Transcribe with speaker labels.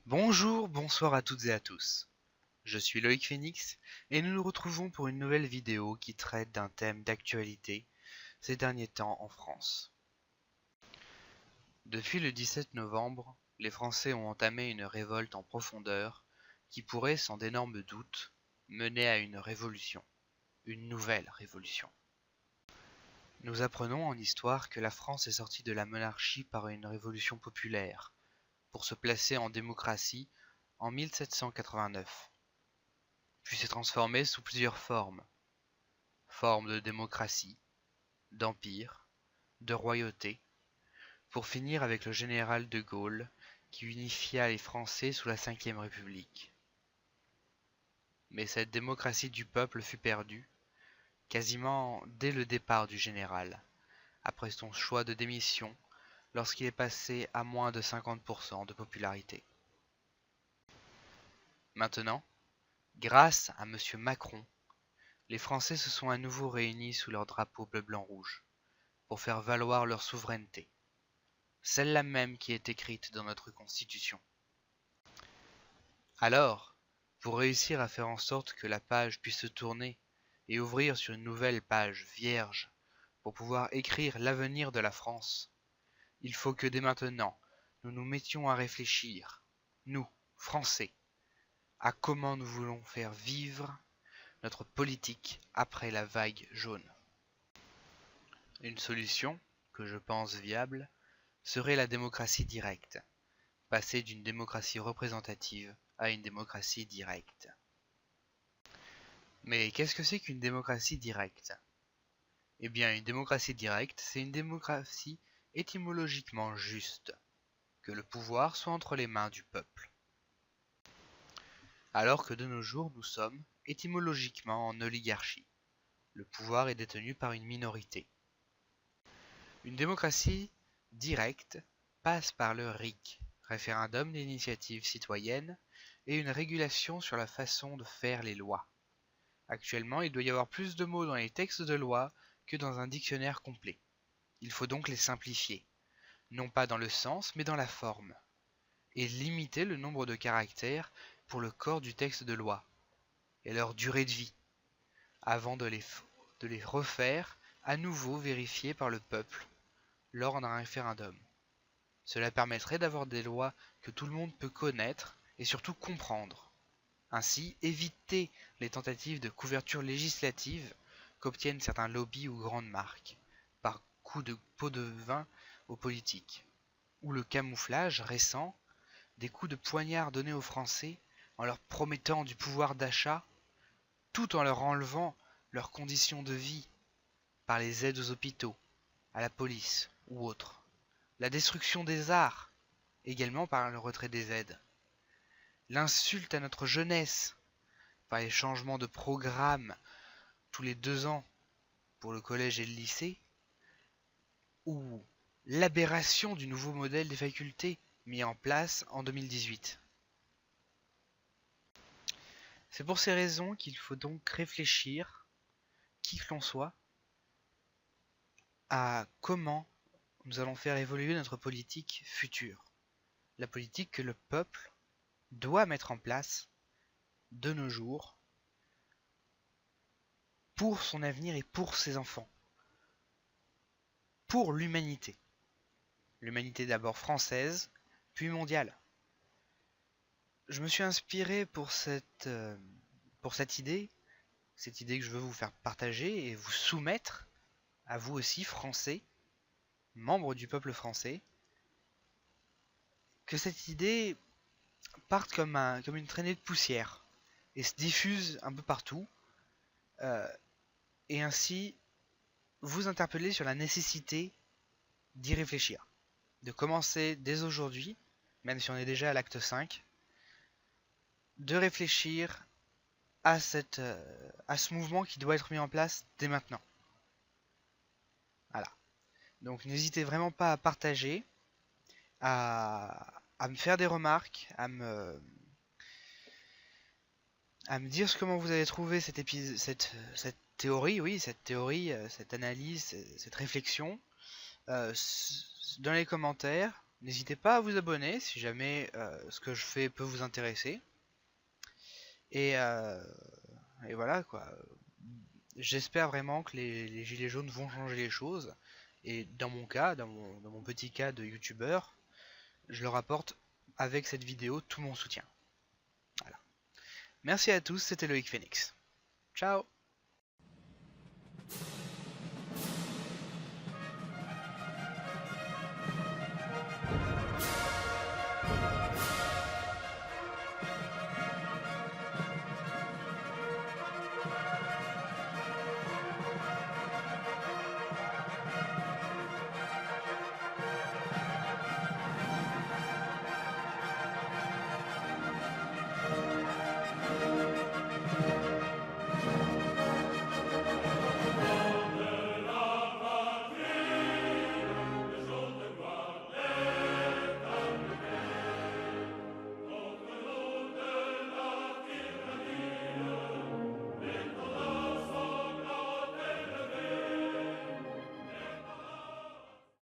Speaker 1: Bonjour, bonsoir à toutes et à tous. Je suis Loïc Phoenix et nous nous retrouvons pour une nouvelle vidéo qui traite d'un thème d'actualité ces derniers temps en France. Depuis le 17 novembre, les Français ont entamé une révolte en profondeur qui pourrait, sans d'énormes doutes, mener à une révolution, une nouvelle révolution. Nous apprenons en histoire que la France est sortie de la monarchie par une révolution populaire, pour se placer en démocratie en 1789. Puis s'est transformée sous plusieurs formes. Formes de démocratie, d'empire, de royauté, pour finir avec le général de Gaulle qui unifia les Français sous la Ve République. Mais cette démocratie du peuple fut perdue, quasiment dès le départ du général, après son choix de démission lorsqu'il est passé à moins de 50% de popularité. Maintenant, grâce à M. Macron, les Français se sont à nouveau réunis sous leur drapeau bleu-blanc-rouge, pour faire valoir leur souveraineté, celle-là même qui est écrite dans notre Constitution. Alors, pour réussir à faire en sorte que la page puisse se tourner et ouvrir sur une nouvelle page vierge, pour pouvoir écrire l'avenir de la France, il faut que dès maintenant, nous nous mettions à réfléchir, nous, Français, à comment nous voulons faire vivre notre politique après la vague jaune. Une solution, que je pense viable, serait la démocratie directe, passer d'une démocratie représentative à une démocratie directe. Mais qu'est-ce que c'est qu'une démocratie directe? Eh bien, une démocratie directe, c'est une démocratie étymologiquement juste, que le pouvoir soit entre les mains du peuple. Alors que de nos jours, nous sommes, étymologiquement, en oligarchie. Le pouvoir est détenu par une minorité. Une démocratie directe passe par le RIC, référendum d'initiative citoyenne, et une régulation sur la façon de faire les lois. Actuellement, il doit y avoir plus de mots dans les textes de loi que dans un dictionnaire complet. Il faut donc les simplifier, non pas dans le sens, mais dans la forme, et limiter le nombre de caractères pour le corps du texte de loi, et leur durée de vie, avant de les refaire à nouveau vérifier par le peuple lors d'un référendum. Cela permettrait d'avoir des lois que tout le monde peut connaître et surtout comprendre. Ainsi, éviter les tentatives de couverture législative qu'obtiennent certains lobbies ou grandes marques, par coup de pot de vin aux politiques, ou le camouflage récent des coups de poignard donnés aux Français en leur promettant du pouvoir d'achat, tout en leur enlevant leurs conditions de vie par les aides aux hôpitaux, à la police ou autres. La destruction des arts, également par le retrait des aides. L'insulte à notre jeunesse, par les changements de programme tous les 2 ans pour le collège et le lycée, ou l'aberration du nouveau modèle des facultés mis en place en 2018. C'est pour ces raisons qu'il faut donc réfléchir, qui que l'on soit, à comment nous allons faire évoluer notre politique future. La politique que le peuple doit mettre en place de nos jours pour son avenir et pour ses enfants. Pour l'humanité. L'humanité d'abord française, puis mondiale. Je me suis inspiré pour cette idée que je veux vous faire partager et vous soumettre, à vous aussi, Français, membres du peuple français, que cette idée parte comme une traînée de poussière et se diffuse un peu partout, et ainsi vous interpeller sur la nécessité d'y réfléchir, de commencer dès aujourd'hui, même si on est déjà à l'acte 5, de réfléchir à ce mouvement qui doit être mis en place dès maintenant. Voilà. Donc n'hésitez vraiment pas à partager, à me faire des remarques, à me dire comment vous avez trouvé cette théorie, oui, cette analyse, cette réflexion, dans les commentaires. N'hésitez pas à vous abonner si jamais ce que je fais peut vous intéresser. Et voilà quoi. J'espère vraiment que les gilets jaunes vont changer les choses. Et dans mon cas, dans mon petit cas de youtubeur, je leur apporte avec cette vidéo tout mon soutien. Voilà. Merci à tous, c'était Loïc Phoenix. Ciao!